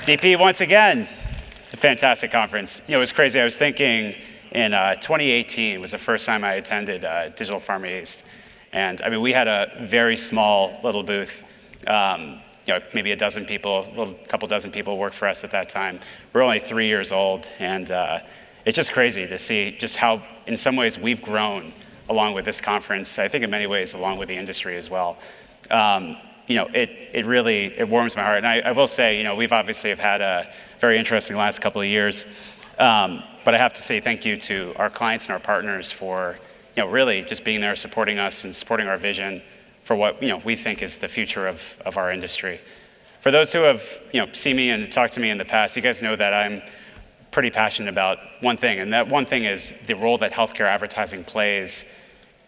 DP once again. It's a fantastic conference. You know, it was crazy. I was thinking in 2018 was the first time I attended Digital Pharma East. And I mean, we had a very small little booth. You know, maybe a dozen people, a couple dozen people worked for us at that time. We're only 3 years old, and it's just crazy to see just how, in some ways, we've grown along with this conference. I think in many ways, along with the industry as well. You know, it really warms my heart. And I will say, you know, we've obviously have had a very interesting last couple of years. But I have to say thank you to our clients and our partners for, you know, really just being there, supporting us and supporting our vision for what, you know, we think is the future of our industry. For those who have, you know, seen me and talked to me in the past, you guys know that I'm pretty passionate about one thing, and that one thing is the role that healthcare advertising plays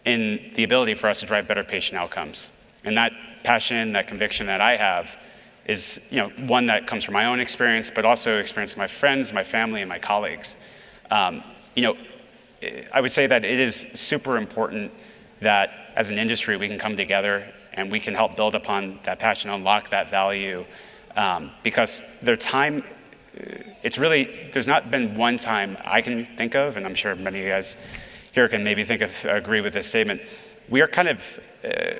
in the ability for us to drive better patient outcomes. And that passion, that conviction that I have is, you know, one that comes from my own experience, but also experience of my friends, my family, and my colleagues. You know, I would say that it is super important that as an industry we can come together and we can help build upon that passion, unlock that value, because it's really, there's not been one time I can think of, and I'm sure many of you guys here can maybe agree with this statement. We are kind of,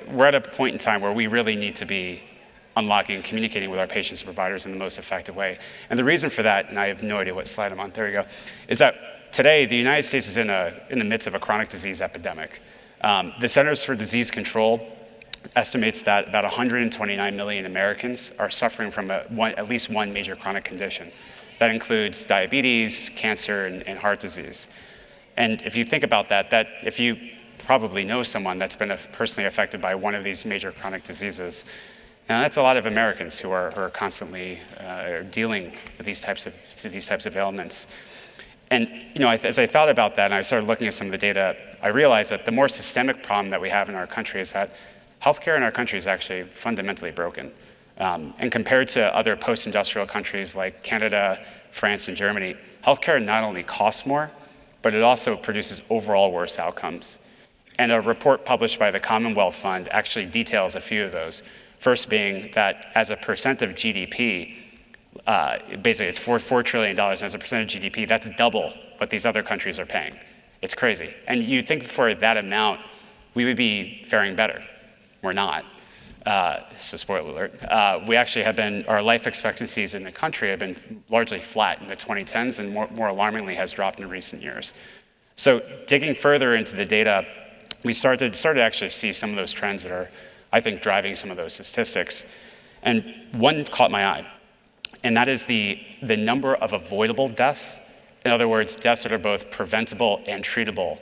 we're at a point in time where we really need to be unlocking, communicating with our patients and providers in the most effective way. And the reason for that, and I have no idea what slide I'm on, there we go, is that today the United States is in the midst of a chronic disease epidemic. The Centers for Disease Control estimates that about 129 million Americans are suffering from at least one major chronic condition. That includes diabetes, cancer, and heart disease. And if you think about that if you probably know someone that's been personally affected by one of these major chronic diseases, now that's a lot of Americans who are constantly dealing with these types of ailments. And you know, as I thought about that and I started looking at some of the data, I realized that the more systemic problem that we have in our country is that healthcare in our country is actually fundamentally broken. And compared to other post-industrial countries like Canada, France, and Germany, healthcare not only costs more, but it also produces overall worse outcomes. And a report published by the Commonwealth Fund actually details a few of those. First being that as a percent of GDP, basically it's $4 trillion, and as a percent of GDP, that's double what these other countries are paying. It's crazy. And you'd think for that amount, we would be faring better. We're not. So spoiler alert. We actually have been, our life expectancies in the country have been largely flat in the 2010s and more alarmingly has dropped in recent years. So digging further into the data, we started to actually see some of those trends that are, I think, driving some of those statistics. And one caught my eye, and that is the number of avoidable deaths. In other words, deaths that are both preventable and treatable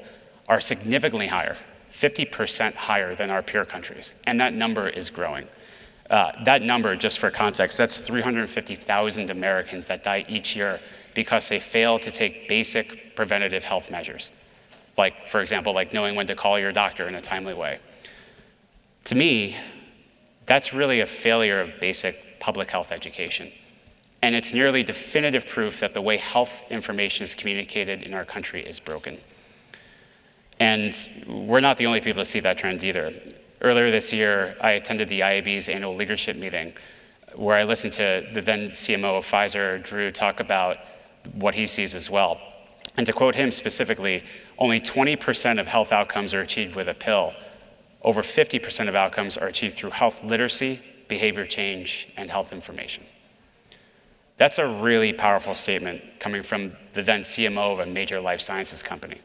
are significantly higher, 50% higher than our peer countries. And that number is growing. That number, just for context, that's 350,000 Americans that die each year because they fail to take basic preventative health measures. Like, for example, like knowing when to call your doctor in a timely way. To me, that's really a failure of basic public health education. And it's nearly definitive proof that the way health information is communicated in our country is broken. And we're not the only people to see that trend either. Earlier this year, I attended the IAB's annual leadership meeting, where I listened to the then CMO of Pfizer, Drew, talk about what he sees as well. And to quote him specifically, only 20% of health outcomes are achieved with a pill. Over 50% of outcomes are achieved through health literacy, behavior change, and health information. That's a really powerful statement coming from the then CMO of a major life sciences company.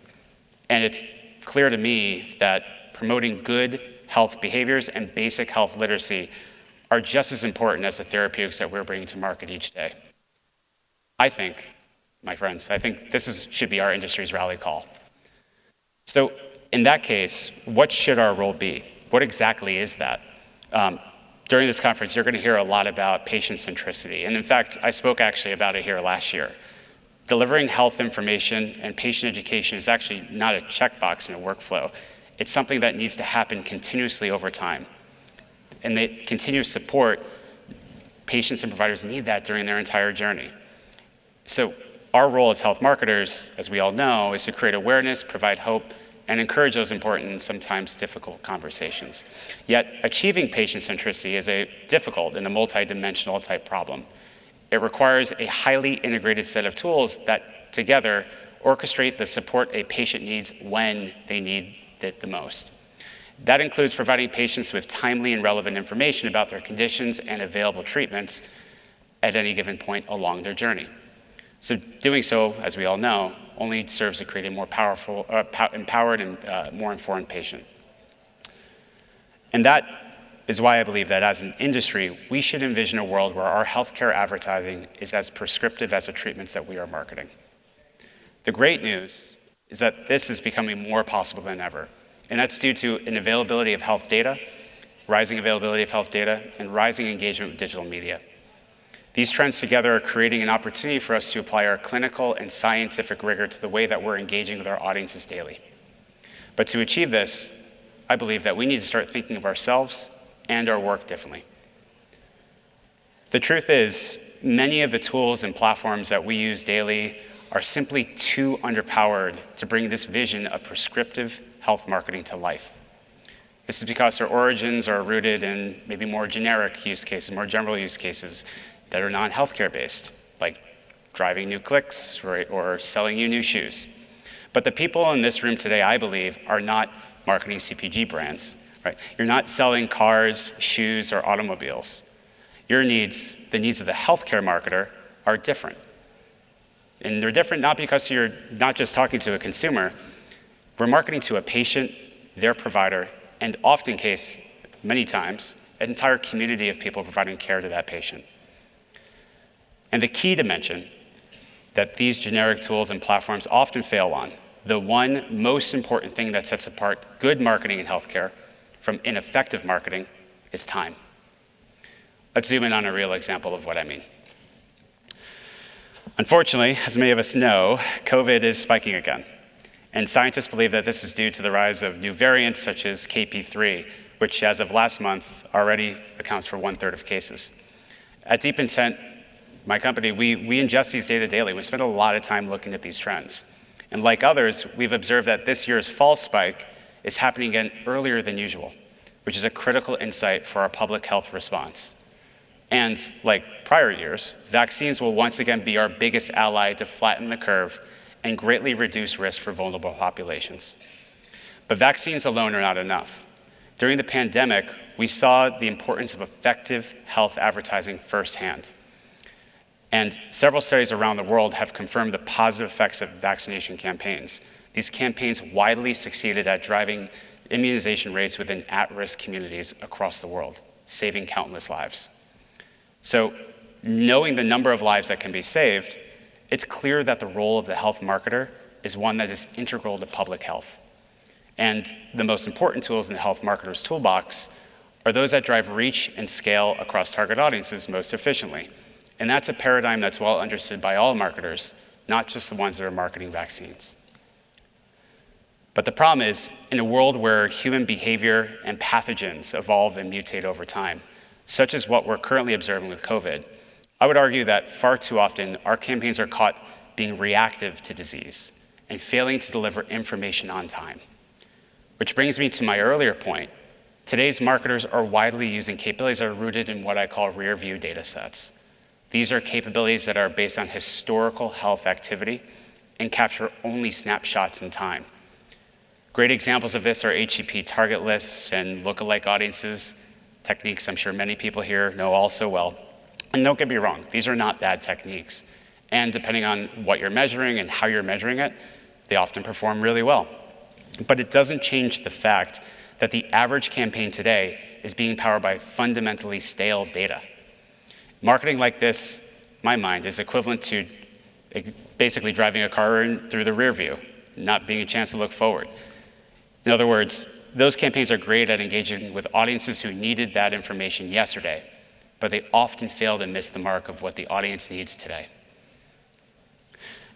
And it's clear to me that promoting good health behaviors and basic health literacy are just as important as the therapeutics that we're bringing to market each day. I think, my friends, I think this should be our industry's rally call. So in that case, what should our role be? What exactly is that? During this conference, you're going to hear a lot about patient centricity. And in fact, I spoke actually about it here last year. Delivering health information and patient education is actually not a checkbox in a workflow. It's something that needs to happen continuously over time. And the continuous support, patients and providers need that during their entire journey. So our role as health marketers, as we all know, is to create awareness, provide hope, and encourage those important and sometimes difficult conversations. Yet achieving patient centricity is a difficult and a multi-dimensional type problem. It requires a highly integrated set of tools that together orchestrate the support a patient needs when they need it the most. That includes providing patients with timely and relevant information about their conditions and available treatments at any given point along their journey. So doing so, as we all know, only serves to create a more powerful, empowered and more informed patient. And that is why I believe that as an industry, we should envision a world where our healthcare advertising is as prescriptive as the treatments that we are marketing. The great news is that this is becoming more possible than ever. And that's due to an availability of health data, rising availability of health data, and rising engagement with digital media. These trends together are creating an opportunity for us to apply our clinical and scientific rigor to the way that we're engaging with our audiences daily. But to achieve this, I believe that we need to start thinking of ourselves and our work differently. The truth is, many of the tools and platforms that we use daily are simply too underpowered to bring this vision of prescriptive health marketing to life. This is because their origins are rooted in maybe more generic use cases, more general use cases that are non-healthcare based, like driving new clicks or selling you new shoes. But the people in this room today, I believe, are not marketing CPG brands. Right? You're not selling cars, shoes, or automobiles. Your needs, the needs of the healthcare marketer, are different. And they're different not because you're not just talking to a consumer. We're marketing to a patient, their provider, and many times, an entire community of people providing care to that patient. And the key dimension that these generic tools and platforms often fail on, the one most important thing that sets apart good marketing in healthcare from ineffective marketing, is time. Let's zoom in on a real example of what I mean. Unfortunately, as many of us know, COVID is spiking again. And scientists believe that this is due to the rise of new variants such as KP3, which as of last month already accounts for 1/3 of cases. At DeepIntent, my company, we ingest these data daily. We spend a lot of time looking at these trends. And like others, we've observed that this year's fall spike is happening again earlier than usual, which is a critical insight for our public health response. And like prior years, vaccines will once again be our biggest ally to flatten the curve and greatly reduce risk for vulnerable populations. But vaccines alone are not enough. During the pandemic, we saw the importance of effective health advertising firsthand. And several studies around the world have confirmed the positive effects of vaccination campaigns. These campaigns widely succeeded at driving immunization rates within at-risk communities across the world, saving countless lives. So, knowing the number of lives that can be saved, it's clear that the role of the health marketer is one that is integral to public health. And the most important tools in the health marketer's toolbox are those that drive reach and scale across target audiences most efficiently. And that's a paradigm that's well understood by all marketers, not just the ones that are marketing vaccines. But the problem is, in a world where human behavior and pathogens evolve and mutate over time, such as what we're currently observing with COVID, I would argue that far too often our campaigns are caught being reactive to disease and failing to deliver information on time. Which brings me to my earlier point. Today's marketers are widely using capabilities that are rooted in what I call rearview data sets. These are capabilities that are based on historical health activity and capture only snapshots in time. Great examples of this are HCP target lists and lookalike audiences, techniques I'm sure many people here know all so well. And don't get me wrong, these are not bad techniques. And depending on what you're measuring and how you're measuring it, they often perform really well. But it doesn't change the fact that the average campaign today is being powered by fundamentally stale data. Marketing like this, in my mind, is equivalent to basically driving a car through the rear view, not being a chance to look forward. In other words, those campaigns are great at engaging with audiences who needed that information yesterday, but they often fail to miss the mark of what the audience needs today.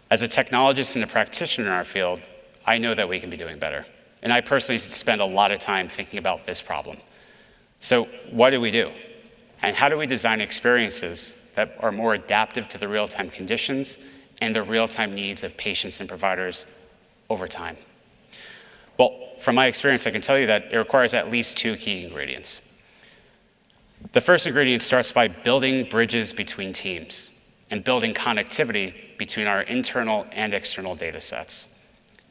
As a technologist and a practitioner in our field, I know that we can be doing better. And I personally spend a lot of time thinking about this problem. So what do we do? And how do we design experiences that are more adaptive to the real-time conditions and the real-time needs of patients and providers over time? Well, from my experience, I can tell you that it requires at least two key ingredients. The first ingredient starts by building bridges between teams. and building connectivity between our internal and external data sets.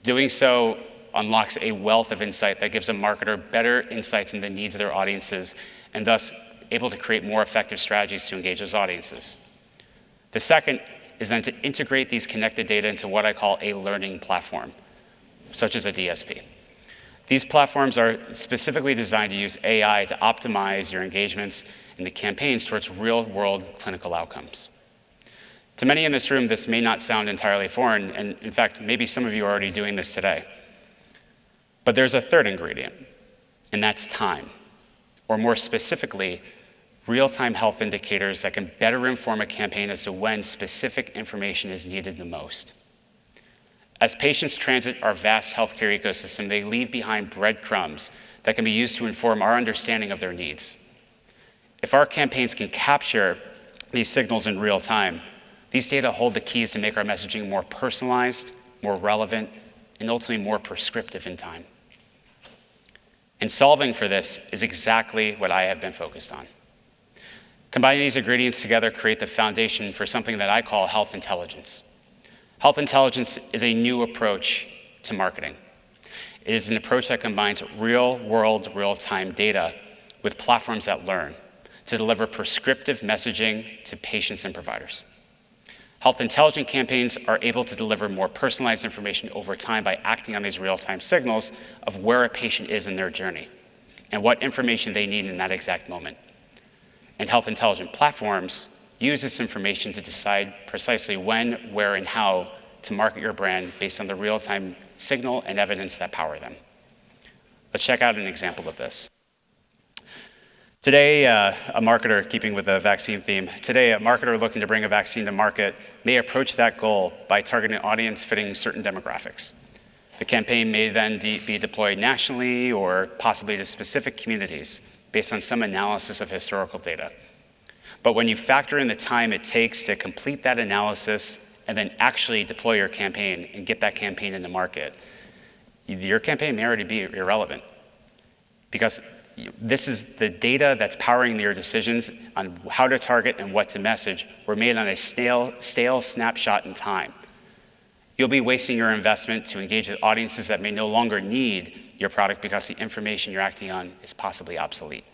Doing so unlocks a wealth of insight that gives a marketer better insights into the needs of their audiences and thus able to create more effective strategies to engage those audiences. The second is then to integrate these connected data into what I call a learning platform, such as a DSP. These platforms are specifically designed to use AI to optimize your engagements in the campaigns towards real-world clinical outcomes. To many in this room, this may not sound entirely foreign, and in fact, maybe some of you are already doing this today. But there's a third ingredient, and that's time, or more specifically, real-time health indicators that can better inform a campaign as to when specific information is needed the most. As patients transit our vast healthcare ecosystem, they leave behind breadcrumbs that can be used to inform our understanding of their needs. If our campaigns can capture these signals in real time, these data hold the keys to make our messaging more personalized, more relevant, and ultimately more prescriptive in time. And solving for this is exactly what I have been focused on. Combining these ingredients together create the foundation for something that I call health intelligence. Health intelligence is a new approach to marketing. It is an approach that combines real-world, real-time data with platforms that learn to deliver prescriptive messaging to patients and providers. Health intelligent campaigns are able to deliver more personalized information over time by acting on these real-time signals of where a patient is in their journey and what information they need in that exact moment. And health intelligent platforms use this information to decide precisely when, where, and how to market your brand based on the real-time signal and evidence that power them. Let's check out an example of this. Today, a marketer, keeping with the vaccine theme, today a marketer looking to bring a vaccine to market may approach that goal by targeting an audience fitting certain demographics. The campaign may then be deployed nationally or possibly to specific communities based on some analysis of historical data. But when you factor in the time it takes to complete that analysis and then actually deploy your campaign and get that campaign in the market, your campaign may already be irrelevant because this is the data that's powering your decisions on how to target and what to message were made on a stale snapshot in time. You'll be wasting your investment to engage with audiences that may no longer need your product because the information you're acting on is possibly obsolete.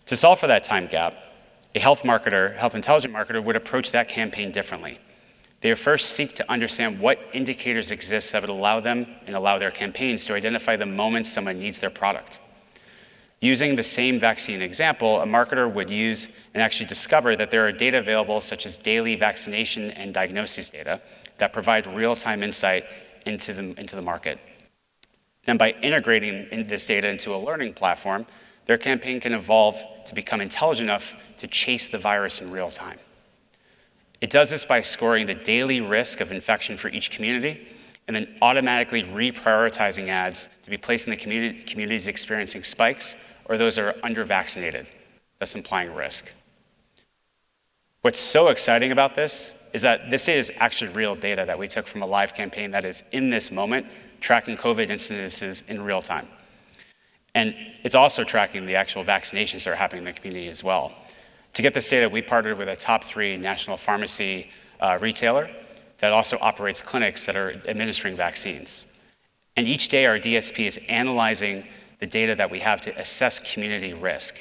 To solve for that time gap, a health intelligent marketer would approach that campaign differently. They would first seek to understand what indicators exist that would allow them and allow their campaigns to identify the moment someone needs their product. Using the same vaccine example, a marketer would use and actually discover that there are data available such as daily vaccination and diagnosis data that provide real-time insight into the market. Then by integrating this data into a learning platform, their campaign can evolve to become intelligent enough to chase the virus in real time. It does this by scoring the daily risk of infection for each community and then automatically reprioritizing ads to be placed in the communities experiencing spikes or those that are under-vaccinated, thus implying risk. What's so exciting about this is that this data is actually real data that we took from a live campaign that is in this moment tracking COVID incidences in real time. And it's also tracking the actual vaccinations that are happening in the community as well. To get this data, we partnered with a top 3 national pharmacy retailer that also operates clinics that are administering vaccines. And each day, our DSP is analyzing the data that we have to assess community risk.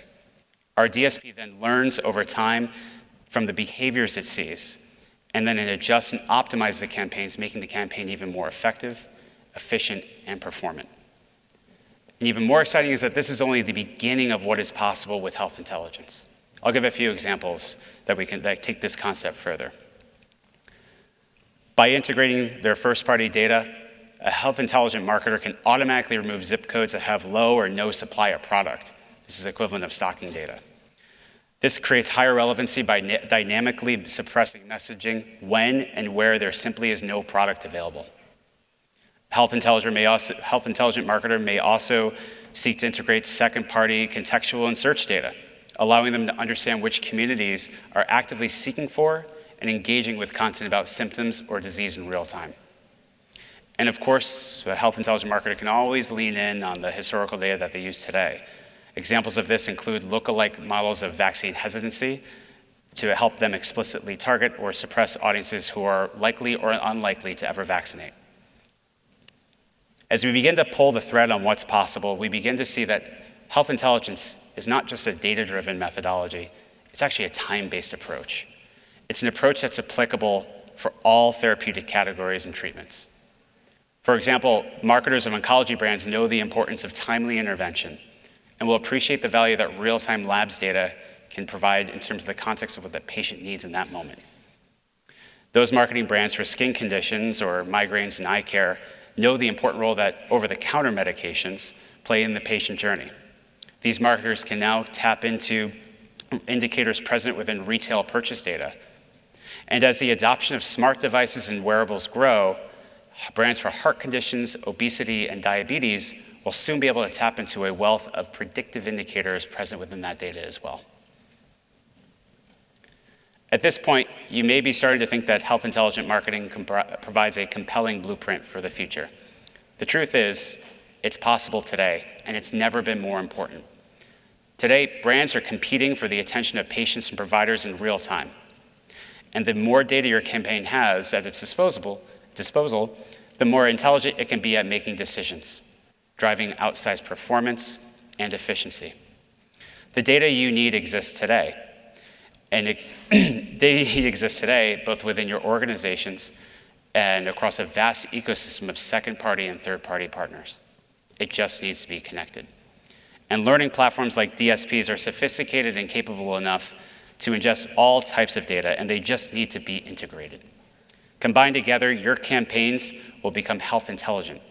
Our DSP then learns over time from the behaviors it sees, and then it adjusts and optimizes the campaigns, making the campaign even more effective, efficient, and performant. And even more exciting is that this is only the beginning of what is possible with health intelligence. I'll give a few examples that take this concept further. By integrating their first-party data, a health intelligent marketer can automatically remove zip codes that have low or no supply of product. This is equivalent of stocking data. This creates higher relevancy by dynamically suppressing messaging when and where there simply is no product available. Health intelligent marketer may also seek to integrate second-party contextual and search data, allowing them to understand which communities are actively seeking for and engaging with content about symptoms or disease in real time. And of course, the health intelligent marketer can always lean in on the historical data that they use today. Examples of this include lookalike models of vaccine hesitancy to help them explicitly target or suppress audiences who are likely or unlikely to ever vaccinate. As we begin to pull the thread on what's possible, we begin to see that health intelligence is not just a data-driven methodology, it's actually a time-based approach. It's an approach that's applicable for all therapeutic categories and treatments. For example, marketers of oncology brands know the importance of timely intervention and will appreciate the value that real-time labs data can provide in terms of the context of what the patient needs in that moment. Those marketing brands for skin conditions or migraines and eye care know the important role that over-the-counter medications play in the patient journey. These marketers can now tap into indicators present within retail purchase data. And as the adoption of smart devices and wearables grow, brands for heart conditions, obesity, and diabetes will soon be able to tap into a wealth of predictive indicators present within that data as well. At this point, you may be starting to think that health intelligent marketing provides a compelling blueprint for the future. The truth is, it's possible today, and it's never been more important. Today, brands are competing for the attention of patients and providers in real time. And the more data your campaign has at its disposal, the more intelligent it can be at making decisions, driving outsized performance and efficiency. The data you need exists today. And data exists today both within your organizations and across a vast ecosystem of second-party and third-party partners. It just needs to be connected. And learning platforms like DSPs are sophisticated and capable enough to ingest all types of data, and they just need to be integrated. Combined together, your campaigns will become health intelligent,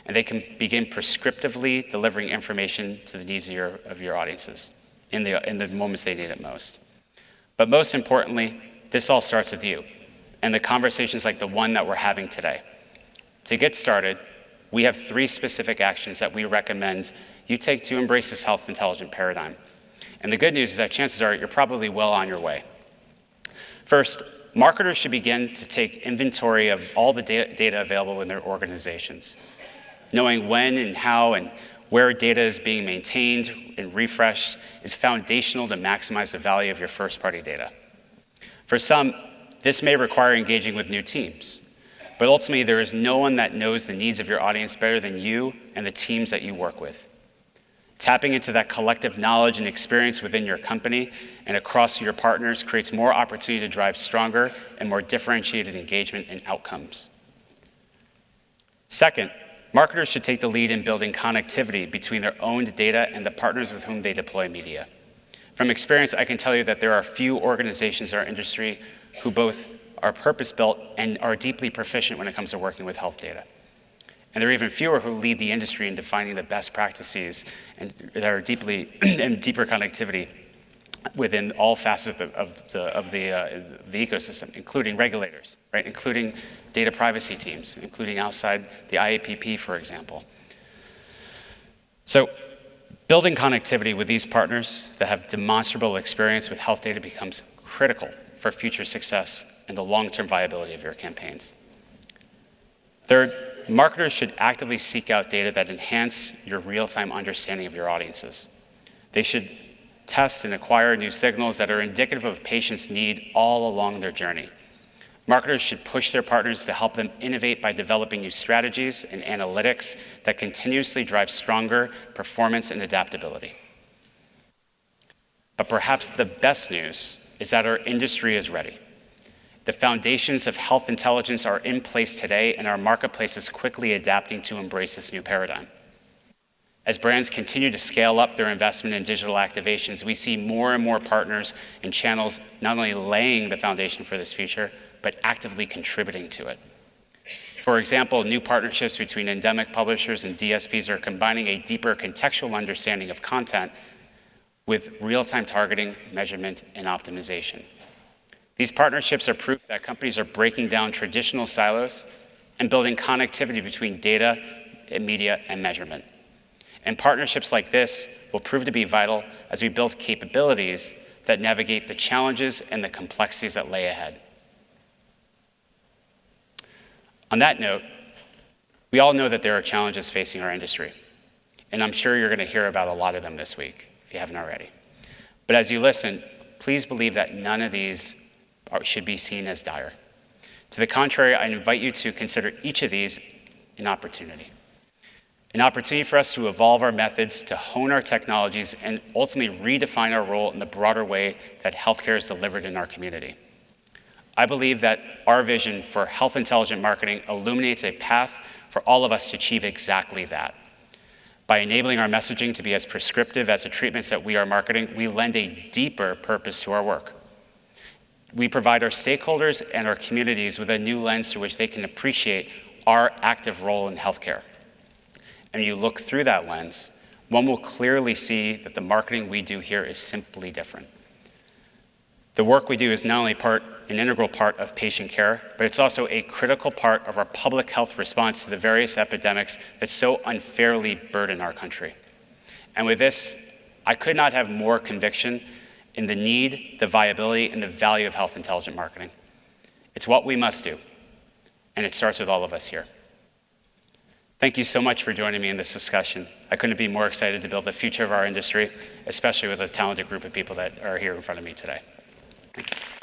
and they can begin prescriptively delivering information to the needs of your audiences in the moments they need it most. But most importantly, this all starts with you and the conversations like the one that we're having today. To get started, we have 3 specific actions that we recommend you take to embrace this health intelligent paradigm. And the good news is that chances are you're probably well on your way. First, marketers should begin to take inventory of all the data available in their organizations. Knowing when and how and where data is being maintained and refreshed is foundational to maximize the value of your first-party data. For some, this may require engaging with new teams, but ultimately there is no one that knows the needs of your audience better than you and the teams that you work with. Tapping into that collective knowledge and experience within your company and across your partners creates more opportunity to drive stronger and more differentiated engagement and outcomes. Second, marketers should take the lead in building connectivity between their owned data and the partners with whom they deploy media. From experience, I can tell you that there are few organizations in our industry who both are purpose-built and are deeply proficient when it comes to working with health data. And there are even fewer who lead the industry in defining the best practices and that are deeply and deeper connectivity within all facets of the ecosystem, including regulators, right? Including data privacy teams, including outside the IAPP, for example. So building connectivity with these partners that have demonstrable experience with health data becomes critical for future success and the long-term viability of your campaigns. Third, marketers should actively seek out data that enhance your real-time understanding of your audiences. They should test and acquire new signals that are indicative of patients' need all along their journey. Marketers should push their partners to help them innovate by developing new strategies and analytics that continuously drive stronger performance and adaptability. But perhaps the best news is that our industry is ready. The foundations of health intelligence are in place today, and our marketplace is quickly adapting to embrace this new paradigm. As brands continue to scale up their investment in digital activations, we see more and more partners and channels not only laying the foundation for this future, but actively contributing to it. For example, new partnerships between endemic publishers and DSPs are combining a deeper contextual understanding of content with real-time targeting, measurement, and optimization. These partnerships are proof that companies are breaking down traditional silos and building connectivity between data, media, and measurement. And partnerships like this will prove to be vital as we build capabilities that navigate the challenges and the complexities that lay ahead. On that note, we all know that there are challenges facing our industry, and I'm sure you're going to hear about a lot of them this week. you haven't already. But as you listen, please believe that none of these should be seen as dire. To the contrary, I invite you to consider each of these an opportunity. An opportunity for us to evolve our methods, to hone our technologies, and ultimately redefine our role in the broader way that healthcare is delivered in our community. I believe that our vision for health intelligent marketing illuminates a path for all of us to achieve exactly that. By enabling our messaging to be as prescriptive as the treatments that we are marketing, we lend a deeper purpose to our work. We provide our stakeholders and our communities with a new lens through which they can appreciate our active role in healthcare. And you look through that lens, one will clearly see that the marketing we do here is simply different. The work we do is not only an integral part of patient care, but it's also a critical part of our public health response to the various epidemics that so unfairly burden our country. And with this, I could not have more conviction in the need, the viability, and the value of health intelligent marketing. It's what we must do, and it starts with all of us here. Thank you so much for joining me in this discussion. I couldn't be more excited to build the future of our industry, especially with a talented group of people that are here in front of me today. Thank you.